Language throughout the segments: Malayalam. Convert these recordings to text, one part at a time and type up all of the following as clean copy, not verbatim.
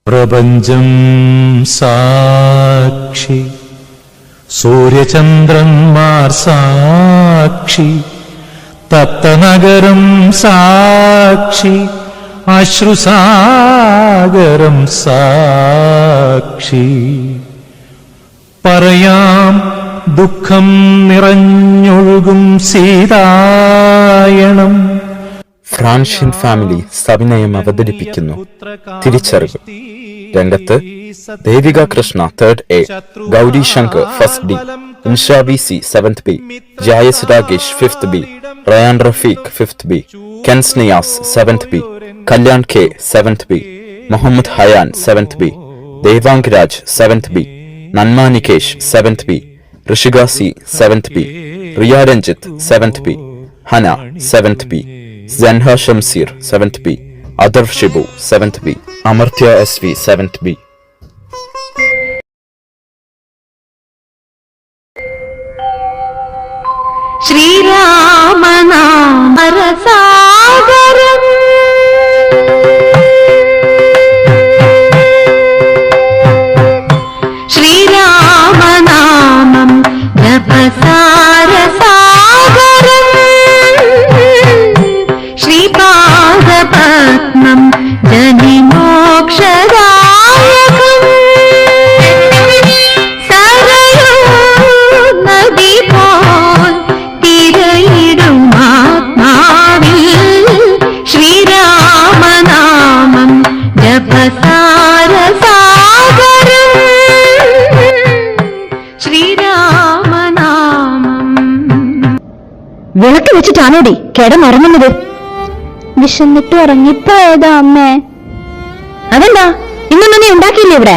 പ്രപഞ്ചം സാക്ഷി, സൂര്യചന്ദ്രന്മാർ സാക്ഷി, തപ്തനഗരം സാക്ഷി, അശ്രുസാഗരം സാക്ഷി. പറയാം ദുഃഖം നിറഞ്ഞൊഴുകും സീതായണം. ഫ്രാൻഷ്യൻ ഫാമിലി സവിനയം അവതരിപ്പിക്കുന്നു തിരിച്ചറിവ്. രംഗത്ത് Devika Krishna 3rd A, Gauri Shankar 1st D, Insha VC 7th B, Jayas Rakesh 5th B, Rayan Rafeeq 5th B, Kens Niyas 7th B, Kalyan K 7th B, Muhammad Hayan 7th B, Devang Raj 7th B, നന്മ Nikesh 7th B, Rishika C 7th B, Riya Ranjith 7th B, Hana 7th B, Zenha Shamsir 7th B, Adar Shibu 7th B, Amartya SV 7th B. Shri Ramana Sagaram Shri Ramanamam Japasara Sagaram Padmam Jani Mokshadayakam Sarayu Nadi Pol Tirayidum Atmavil Shri Ramanamam Japasara Sagaram Shri Ramanamam. വിളക്ക് വെച്ചിട്ടാണോടി കിടന്നുറങ്ങുന്നത്? വിശന്നിട്ട് ഉറങ്ങിപ്പോയതാ അമ്മേ. അതെന്താ ഇന്നൊന്നും നീ ഉണ്ടാക്കിയില്ലേ? ഇവിടെ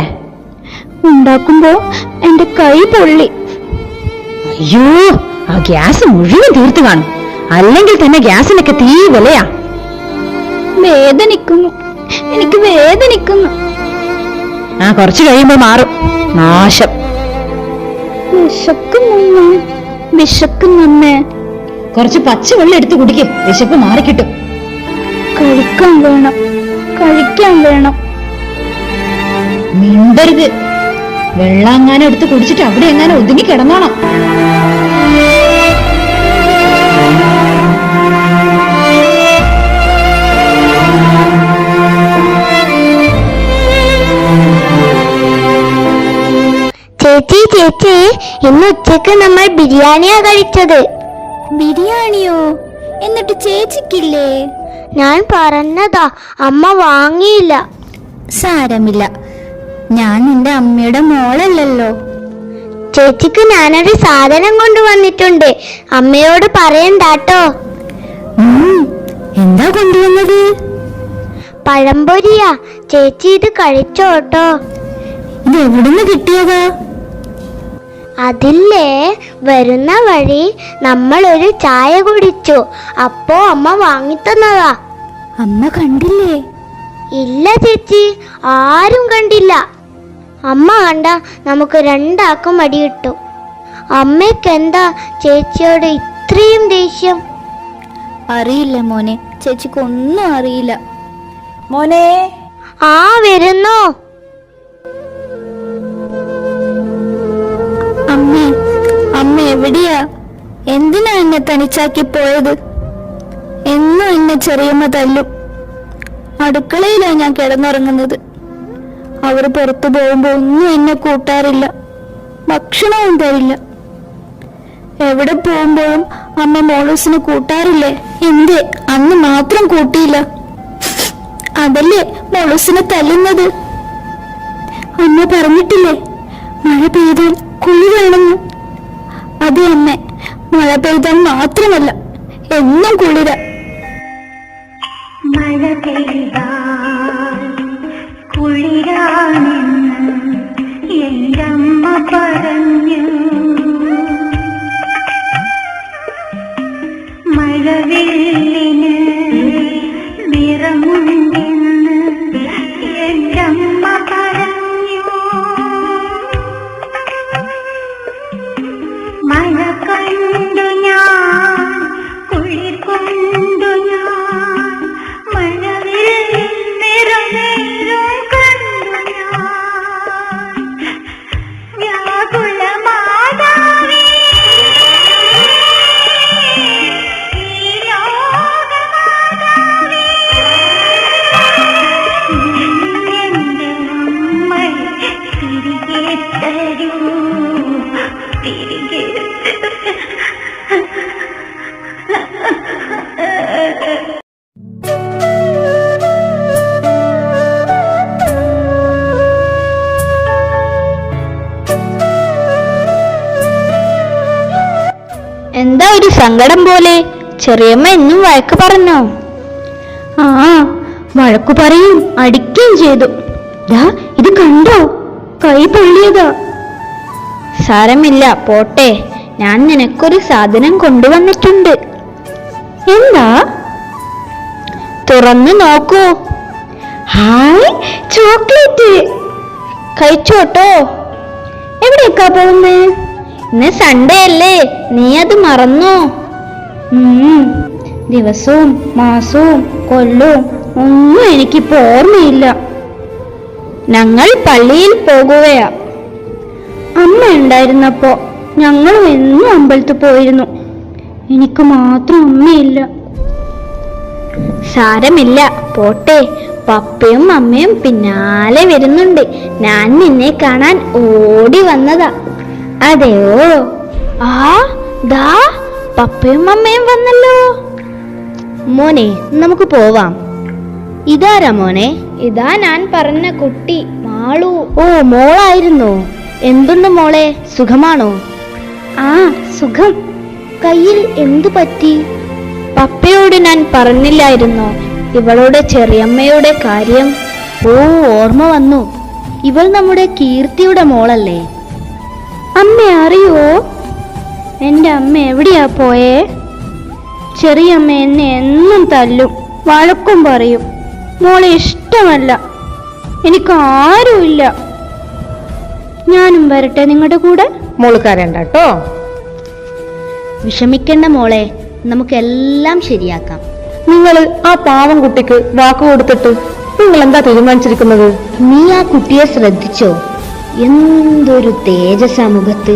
ഉണ്ടാക്കുമ്പോ എന്റെ കൈ പൊള്ളി. അയ്യോ, ആ ഗ്യാസ് മുഴുവൻ തീർത്തു കാണും. അല്ലെങ്കിൽ തന്നെ ഗ്യാസിനൊക്കെ തീ വിലയാ. വേദനിക്കുന്നു, എനിക്ക് വേദനിക്കുന്നു. ആ കുറച്ചു കഴിയുമ്പോ മാറും. നാശം. വിശക്കുന്നമ്മേ. കുറച്ച് പച്ചവെള്ളം എടുത്ത് കുടിക്കും, വിശപ്പ് മാറിക്കിട്ടും. കഴിക്കാൻ വേണം. മിണ്ടരുത്. വെള്ളം എങ്ങാനും എടുത്ത് കുടിച്ചിട്ട് അവിടെ എങ്ങാനും ഒതുങ്ങി കിടന്നോണം. ചേച്ചി ഇന്ന് ഉച്ചക്ക് നമ്മൾ ബിരിയാണിയാ കഴിച്ചത്. ബിരിയാണിയോ? എന്നിട്ട് ചേച്ചിക്കില്ലേ? ഞാൻ പറഞ്ഞതാ, അമ്മ വാങ്ങിയില്ല. സാരമില്ല, ഞാൻ നിന്റെ അമ്മയുടെ മോളല്ലല്ലോ. ചേച്ചിക്ക് ഞാനൊരു സാധനം കൊണ്ടുവന്നിട്ടുണ്ട്, അമ്മയോട് പറയണ്ടാട്ടോ. എന്താ കൊണ്ടുവന്നത്? പഴംപൊരിയാ. ചേച്ചി ഇത് കഴിച്ചോട്ടോ. ഇത് എവിടുന്ന് കിട്ടിയതാ? അതില്ലേ, വരുന്ന വഴി നമ്മൾ ഒരു ചായ കുടിച്ചു, അപ്പോ അമ്മ വാങ്ങിത്തന്നതാ. അമ്മ കണ്ടില്ലേ? ഇല്ല ചേച്ചി, ആരും കണ്ടില്ല. അമ്മ കണ്ട നമുക്ക് രണ്ടാക്കും അടി കിട്ടും. അമ്മയ്ക്ക് എന്താ ചേച്ചിയോട് ഇത്രയും ദേഷ്യം? അറിയില്ല മോനെ, ചേച്ചിക്കൊന്നും അറിയില്ല. മോനെ. ആ വരുന്നോ? അമ്മ എവിടെയാ? എന്തിനാ എന്നെ തനിച്ചാക്കി പോയത്? എന്നും എന്നെ ചെറിയമ്മ തല്ലും. അടുക്കളയിലാ ഞാൻ കിടന്നുറങ്ങുന്നത്. അവർ പുറത്തു പോകുമ്പോ ഒന്നും എന്നെ കൂട്ടാറില്ല, ഭക്ഷണവും തരില്ല. എവിടെ പോകുമ്പോഴും അമ്മ മോളൂസിന് കൂട്ടാറില്ലേ? എന്തേ അന്ന് മാത്രം കൂട്ടിയില്ല? അതല്ലേ മോളൂസിനെ തല്ലുന്നത്. അമ്മ പറഞ്ഞിട്ടില്ലേ മഴ പെയ്താൽ കുളി വേണമെന്ന്? അതെ അമ്മ, മഴ പെയ്താൽ മാത്രമല്ല, എന്നും കുളിര. മഴ പെയ്താൽ കുളിരാണെന്ന് എന്റമ്മ പറഞ്ഞു. മഴവില്ലിന് നിറമുണ്ടെന്ന് എന്റമ്മ പറഞ്ഞു. മഴ കണ്ടു ഞാൻ, കുളിർ കൊണ്ടു ഞാൻ, മഴവിൽ നിറനേരം കണ്ടു സങ്കടം പോലെ. ചെറിയമ്മ എന്നും വഴക്ക് പറഞ്ഞോ? ആ, വഴക്കു പറയും, അടിക്കുകയും ചെയ്തു. ദാ ഇത് കണ്ടോ, കൈ പൊള്ളിയതാ. സാരമില്ല, പോട്ടെ. ഞാൻ നിനക്കൊരു സാധനം കൊണ്ടുവന്നിട്ടുണ്ട്. എന്താ? തുറന്നു നോക്കൂ. Hi, chocolate. കഴിച്ചോട്ടോ. എവിടേക്കാ പോകുന്നേ? ഇന്ന് സൺഡേ അല്ലേ, നീ അത് മറന്നോ? ദിവസവും മാസവും കൊല്ലവും ഒന്നും എനിക്കിപ്പോ ഓർമ്മയില്ല. ഞങ്ങൾ പള്ളിയിൽ പോകുകയാ. അമ്മ ഉണ്ടായിരുന്നപ്പോ ഞങ്ങളും എന്നും അമ്പലത്തിൽ പോയിരുന്നു. എനിക്ക് മാത്രം അമ്മയില്ല. സാരമില്ല, പോട്ടെ. പപ്പയും അമ്മയും പിന്നാലെ വരുന്നുണ്ട്. ഞാൻ നിന്നെ കാണാൻ ഓടി വന്നതാ. അതെയോ? ആ, ദാ പപ്പയും അമ്മയും വന്നല്ലോ. മോനെ, നമുക്ക് പോവാം. ഇതാരാ മോനെ? ഇതാ ഞാൻ പറഞ്ഞ കുട്ടി, മാളു. ഓ, മോളായിരുന്നോ? എന്തുണ്ട് മോളെ, സുഖമാണോ? ആ, സുഖം. കയ്യിൽ എന്തു പറ്റി? പപ്പയോട് ഞാൻ പറഞ്ഞില്ലായിരുന്നോ ഇവളുടെ ചെറിയമ്മയുടെ കാര്യം? ഓ, ഓർമ്മ വന്നു. ഇവൾ നമ്മുടെ കീർത്തിയുടെ മോളല്ലേ? അമ്മ അറിയോ? എന്റെ അമ്മ എവിടെയാ പോയേ? ചെറിയമ്മ എന്നെ എന്നും തല്ലും, വഴക്കും പറയും. മോളെ ഇഷ്ടമല്ല, എനിക്ക് ആരുമില്ല. ഞാനും വരട്ടെ നിങ്ങളുടെ കൂടെ? മോള് കരണ്ട കേട്ടോ. വിഷമിക്കണ്ട മോളെ, നമുക്കെല്ലാം ശരിയാക്കാം. നിങ്ങൾ ആ പാവം കുട്ടിക്ക് വാക്ക് കൊടുത്തിട്ട് നിങ്ങൾ എന്താ തീരുമാനിച്ചിരിക്കുന്നത്? നീ ആ കുട്ടിയെ ശ്രദ്ധിച്ചോ? എന്തൊരു തേജസ്സാ മുഖത്ത്.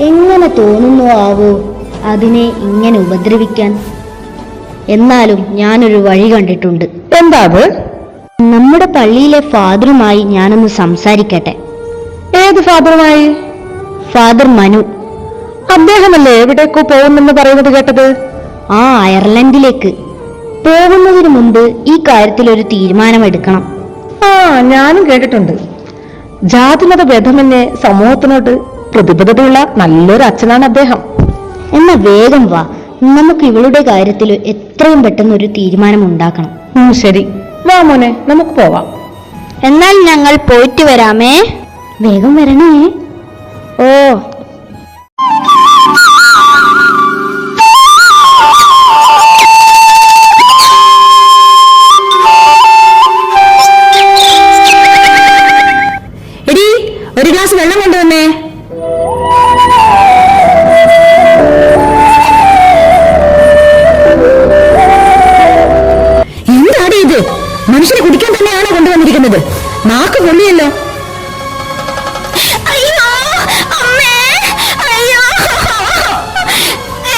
എങ്ങനെ തോന്നുന്നു ആവോ അതിനെ ഇങ്ങനെ ഉപദ്രവിക്കാൻ? എന്നാലും ഞാനൊരു വഴി കണ്ടിട്ടുണ്ട്. എന്താ അത്? നമ്മുടെ പള്ളിയിലെ ഫാദറുമായി ഞാനൊന്ന് സംസാരിക്കട്ടെ. ഏത് ഫാദറുമായി? ഫാദർ മനു. അദ്ദേഹമല്ലേ എവിടേക്കോ പോകുമെന്ന് പറയുന്നത് കേട്ടത്? ആ, അയർലൻഡിലേക്ക്. പോകുന്നതിന് മുമ്പ് ഈ കാര്യത്തിൽ ഒരു തീരുമാനമെടുക്കണം. ആ, ഞാനും കേട്ടിട്ടുണ്ട്. ജാതിമത ഭേദമന്യേ സമൂഹത്തിനോട് പ്രതിബദ്ധതയുള്ള നല്ലൊരു അച്ഛനാണ് അദ്ദേഹം. എന്നാ വേഗം വാ, നമുക്ക് ഇവളുടെ കാര്യത്തിൽ എത്രയും പെട്ടെന്ന് ഒരു തീരുമാനം ഉണ്ടാക്കണം. ശരി, വാ മോനെ, നമുക്ക് പോവാം. എന്നാൽ ഞങ്ങൾ പോയിട്ട് വരാമേ. വേഗം വരണേ. ഓ, എടി, ഒരു ഗ്ലാസ് വെള്ളം കൊണ്ടുവന്നേ. എന്താടി ഇത്? മനുഷ്യനെ കുടിക്കാൻ തന്നെയാണോ കൊണ്ടുവന്നിരിക്കുന്നത്? നാക്ക് പൊള്ളിയല്ലോ.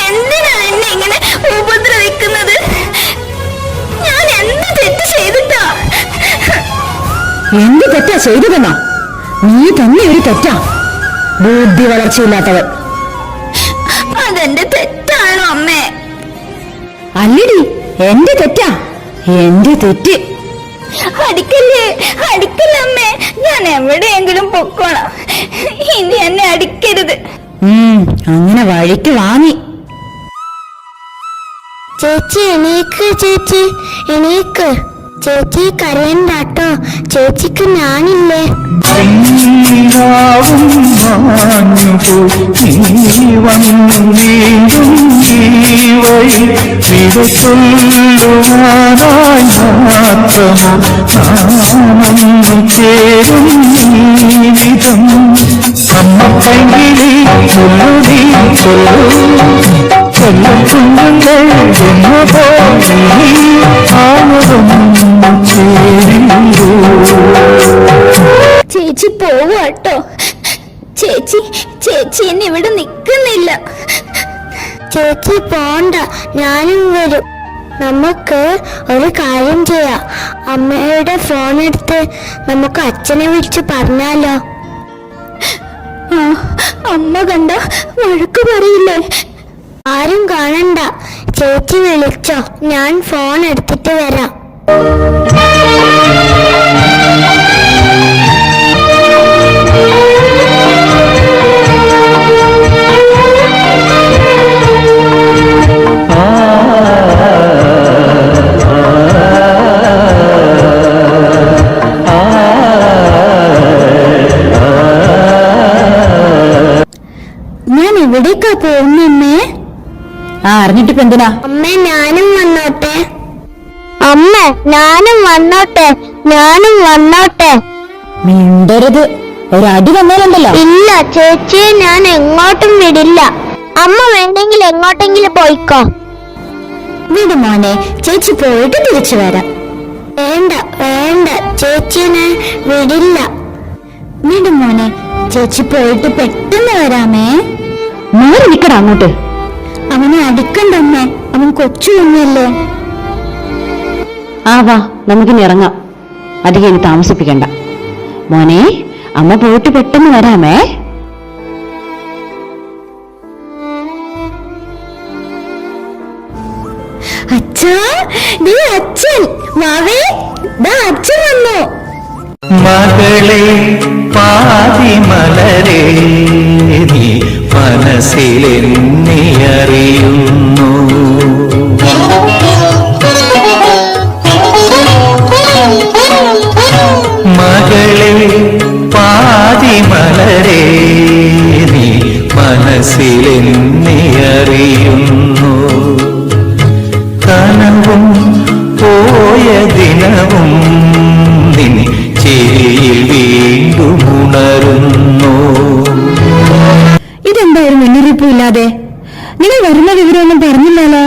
എന്തിനാ എന്നെ ഇങ്ങനെ ഉപദ്രവിക്കുന്നത്? ഞാൻ എന്ത് തെറ്റ് ചെയ്തിട്ടാ? എന്ത് തെറ്റാ ചെയ്തതെന്നോ? നീ തന്നെ ഒരു തെറ്റാ, ബുദ്ധി വളർച്ചയില്ലാത്തവൾ. അതെന്റെ തെറ്റാണോ അമ്മേ? അല്ലടി, എന്റെ തെറ്റാ, എന്റെ തെറ്റ്. അടിക്കല്ലേ, അടിക്കല്ലേ അമ്മേ. ഞാൻ എവിടെയെങ്കിലും പൊക്കോളാം. ഇനി എന്നെ അടിക്കരുത്. അങ്ങനെ വഴിക്ക് വാങ്ങി. ചേച്ചി എണീക്ക്, ചേച്ചി എണീക്ക്. ചേച്ചി കരയണ്ടാട്ടോ, ചേച്ചിക്ക് ഞാനില്ലേ. നീരാവും മാഞ്ഞുപോയി, നീ വന്നു വീണ്ടും ജീവയിൽ വിടത്തുള്ളുവാനായി മാത്രമോ നാമൊന്നു ചേരും ഈ വിധം. അമ്മപ്പെങ്കിലി ചൊല്ലുടി ചൊല്ലു, ചൊല്ലുകുഞ്ഞുങ്ങൾ എന്നതോ നീ ആവതൊന്നു ചേരിയോ. ചേച്ചി പോവാട്ടോ. ചേച്ചി ചേച്ചി എന്നെ ഇവിടെ നിൽക്കുന്നില്ല. ചേച്ചി പോണ്ട, ഞാനും വരും. നമുക്ക് ഒരു കാര്യം ചെയ്യാം. അമ്മയുടെ ഫോൺ എടുത്ത് നമുക്ക് അച്ഛനെ വിളിച്ച് പറഞ്ഞാലോ? അമ്മ കണ്ട വഴക്ക് പറയില്ലേ? ആരും കാണണ്ട, ചേച്ചി വിളിച്ചോ, ഞാൻ ഫോൺ എടുത്തിട്ട് വരാം. എവിടേക്കാ പോകുന്നമ്മേ? അറിഞ്ഞിട്ടിപ്പോ എന്തിനാ? അമ്മ ഞാനും വന്നോട്ടെ. അമ്മ ഞാനും വന്നോട്ടെ, ഞാനും വന്നോട്ടെ. മിണ്ടരുത്, ഒരടി തന്നാലുണ്ടല്ലോ. ഇല്ല ചേച്ചിയെ ഞാൻ എങ്ങോട്ടും വിടില്ല. അമ്മ വേണ്ടെങ്കിൽ എങ്ങോട്ടെങ്കിലും പോയിക്കോ. വിട് മോനെ, ചേച്ചി പോയിട്ട് തിരിച്ചു വരാം. വേണ്ട വേണ്ട, ചേച്ചിയെ ഞാൻ വിടില്ല. വിട് മോനെ, ചേച്ചി പോയിട്ട് പെട്ടെന്ന് വരാമേ. മാറി നിക്കടാ അങ്ങോട്ട്. അവനെ അടിക്കണ്ടമ്മേ, അവൻ കൊച്ചു കുഞ്ഞല്ലേ. വാ, നമുക്കിനി ഇറങ്ങാം. അധികം ഇനി താമസിപ്പിക്കണ്ട മോനെ. അമ്മ പോയിട്ട് പെട്ടെന്ന് വരാമേ. അച്ഛാ, ദേ അച്ഛൻ. വാവേ, ദാ അച്ഛൻ വന്നു. മകളെ പാതിമലരെ നീ മനസ്സിലെന്നെ അറിയുന്നു. മകളെ പാതിമലരെ നീ മനസ്സിലെന്നെ അറിയുന്നു. കനവും പോയ ദിനവും നിൻ ചിരിയിൽ വീണ്ടും ഉണരുന്നു. ഇതെന്തായാലും മുന്നറിയിപ്പില്ലാതെ നിങ്ങൾ വരുന്ന വിവരമൊന്നും പറഞ്ഞില്ലല്ലോ.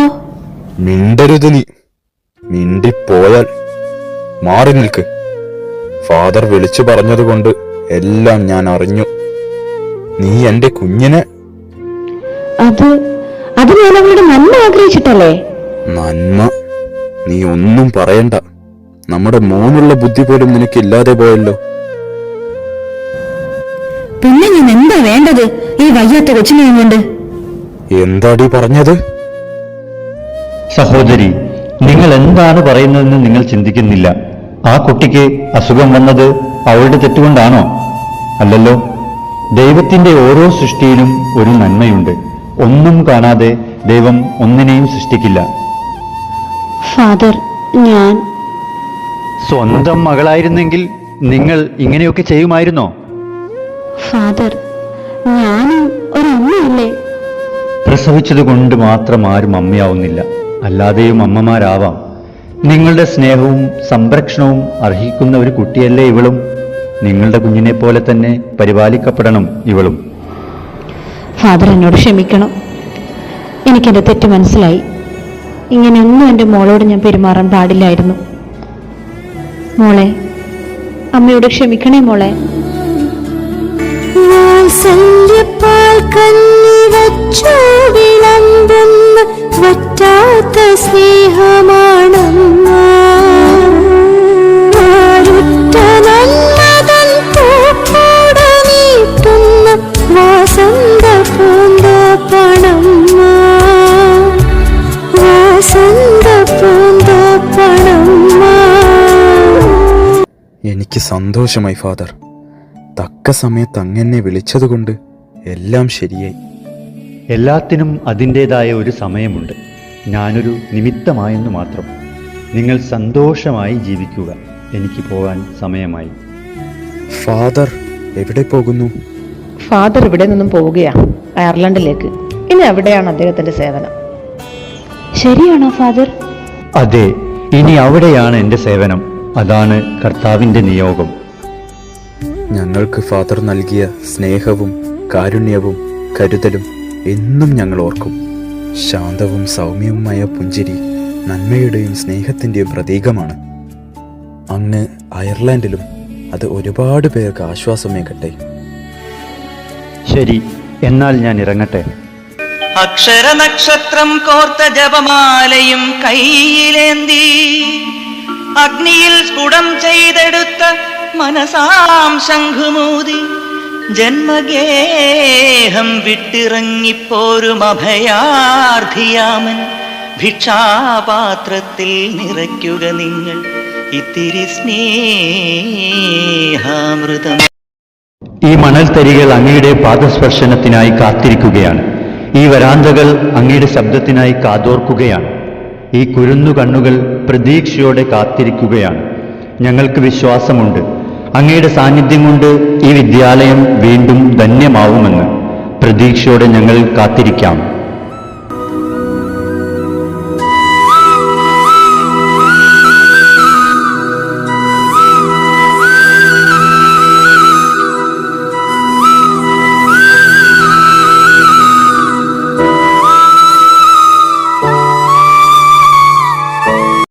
മിണ്ടരുത് നീ. മിണ്ടിപ്പോയാൽ മാറി നിൽക്ക്. ഫാദർ വിളിച്ചു പറഞ്ഞതുകൊണ്ട് എല്ലാം ഞാൻ അറിഞ്ഞു. നീ എന്റെ കുഞ്ഞിനെ. അത് ഞാൻ അവളുടെ നന്മ ആഗ്രഹിച്ചിട്ടല്ലേ? നന്മ? നീ ഒന്നും പറയണ്ട. നമ്മുടെ മോനുള്ള ബുദ്ധി പോലും നിനക്കില്ലാതെ പോയല്ലോ. പിന്നെ ഞാൻ എന്താ വേണ്ടത് ഈ വയ്യാത്ത കൊച്ചിനെയും കൊണ്ട്? എന്താടി പറഞ്ഞത്? സഹോദരി, നിങ്ങൾ എന്താണ് പറയുന്നതെന്ന് നിങ്ങൾ ചിന്തിക്കുന്നില്ല. ആ കുട്ടിക്ക് അസുഖം വന്നത് അവളുടെ തെറ്റുകൊണ്ടാണോ? അല്ലല്ലോ. ദൈവത്തിന്റെ ഓരോ സൃഷ്ടിയിലും ഒരു നന്മയുണ്ട്. ഒന്നും കാണാതെ ദൈവം ഒന്നിനെയും സൃഷ്ടിക്കില്ല. ഫാദർ, ഞാൻ സ്വന്തം മകളായിരുന്നെങ്കിൽ നിങ്ങൾ ഇങ്ങനെയൊക്കെ ചെയ്യുമായിരുന്നോ? ഫാദർ, ഞാനും ഒരമ്മയല്ലേ? പ്രസവിച്ചതുകൊണ്ട് മാത്രം ആരും അമ്മയാവുന്നില്ല. അല്ലാതെയും അമ്മമാരാവാം. നിങ്ങളുടെ സ്നേഹവും സംരക്ഷണവും അർഹിക്കുന്ന ഒരു കുട്ടിയല്ലേ ഇവളും. നിങ്ങളുടെ കുഞ്ഞിനെ പോലെ തന്നെ പരിപാലിക്കപ്പെടണം ഇവളും. ഫാദർ, എന്നോട് ക്ഷമിക്കണം. എനിക്കെന്റെ തെറ്റ് മനസ്സിലായി. ഇങ്ങനെയൊന്നും എൻ്റെ മോളോട് ഞാൻ പെരുമാറാൻ പാടില്ലായിരുന്നു. മോളെ, അമ്മയോട് ക്ഷമിക്കണേ മോളെ. വാത്സല്യപ്പാൽ കന്നി വച്ചു വിളമ്പുന്ന വറ്റാത്ത സ്നേഹമാണമ്മ. ആരുറ്റ നന്മതൻ പൂക്കൂട നീട്ടുന്ന വാസന്ത പൂന്തോപ്പണമ്മ. വാസന്ത പൂന്തോപ്പണമ്മ. എനിക്ക് സന്തോഷമായി ഫാദർ. തക്ക സമയത്ത് അങ്ങനെ വിളിച്ചതുകൊണ്ട് എല്ലാം ശരിയായി. എല്ലാത്തിനും അതിൻ്റെതായ ഒരു സമയമുണ്ട്. ഞാനൊരു നിമിത്തമായെന്ന് മാത്രം. നിങ്ങൾ സന്തോഷമായി ജീവിക്കുക. എനിക്ക് പോകാൻ സമയമായി. ഫാദർ എവിടെ പോകുന്നു? ഫാദർ ഇവിടെ നിന്നും പോവുകയാ, അയർലൻഡിലേക്ക്. ഇനി അവിടെയാണ് അദ്ദേഹത്തിന്റെ സേവനം. ശരിയാണോ ഫാദർ? അതെ, ഇനി അവിടെയാണ് എൻ്റെ സേവനം. അതാണ് കർത്താവിൻ്റെ നിയോഗം. ഞങ്ങൾക്ക് ഫാദർ നൽകിയ സ്നേഹവും കാരുണ്യവും കരുതലും എന്നും ഞങ്ങൾ ഓർക്കും. ശാന്തവും സൗമ്യവുമായ പുഞ്ചിരി നന്മയുടെയും സ്നേഹത്തിൻ്റെയും പ്രതീകമാണ്. അങ്ങ് അയർലാൻഡിലും അത് ഒരുപാട് പേർക്ക് ആശ്വാസമേകട്ടെ. ശരി, എന്നാൽ ഞാൻ ഇറങ്ങട്ടെ. അക്ഷരനക്ഷത്രം കോർത്ത ജപമാലയും കയ്യിലേന്തി അഗ്നിയിൽ സ്ഫുടം ചെയ്തെടുത്ത മനസാം ശംഖുമൂതി ജന്മഗേഹം വിട്ടിറങ്ങിപ്പോരും അഭയാർത്ഥിയാമൻ ഭിക്ഷാപാത്രത്തിൽ നിറയ്ക്കുക നിങ്ങൾ ഇത്തിരി സ്നേഹാമൃതം. ഈ മണൽത്തരികൾ അങ്ങയുടെ പാദസ്പർശനത്തിനായി കാത്തിരിക്കുകയാണ്. ഈ വരാന്തകൾ അങ്ങയുടെ ശബ്ദത്തിനായി കാതോർക്കുകയാണ്. ഈ കുരുന്നു കണ്ണുകൾ പ്രതീക്ഷയോടെ കാത്തിരിക്കുകയാണ്. ഞങ്ങൾക്ക് വിശ്വാസമുണ്ട്, അങ്ങയുടെ സാന്നിധ്യം കൊണ്ട് ഈ വിദ്യാലയം വീണ്ടും ധന്യമാവുമെന്ന്. പ്രതീക്ഷയോടെ ഞങ്ങൾ കാത്തിരിക്കാം.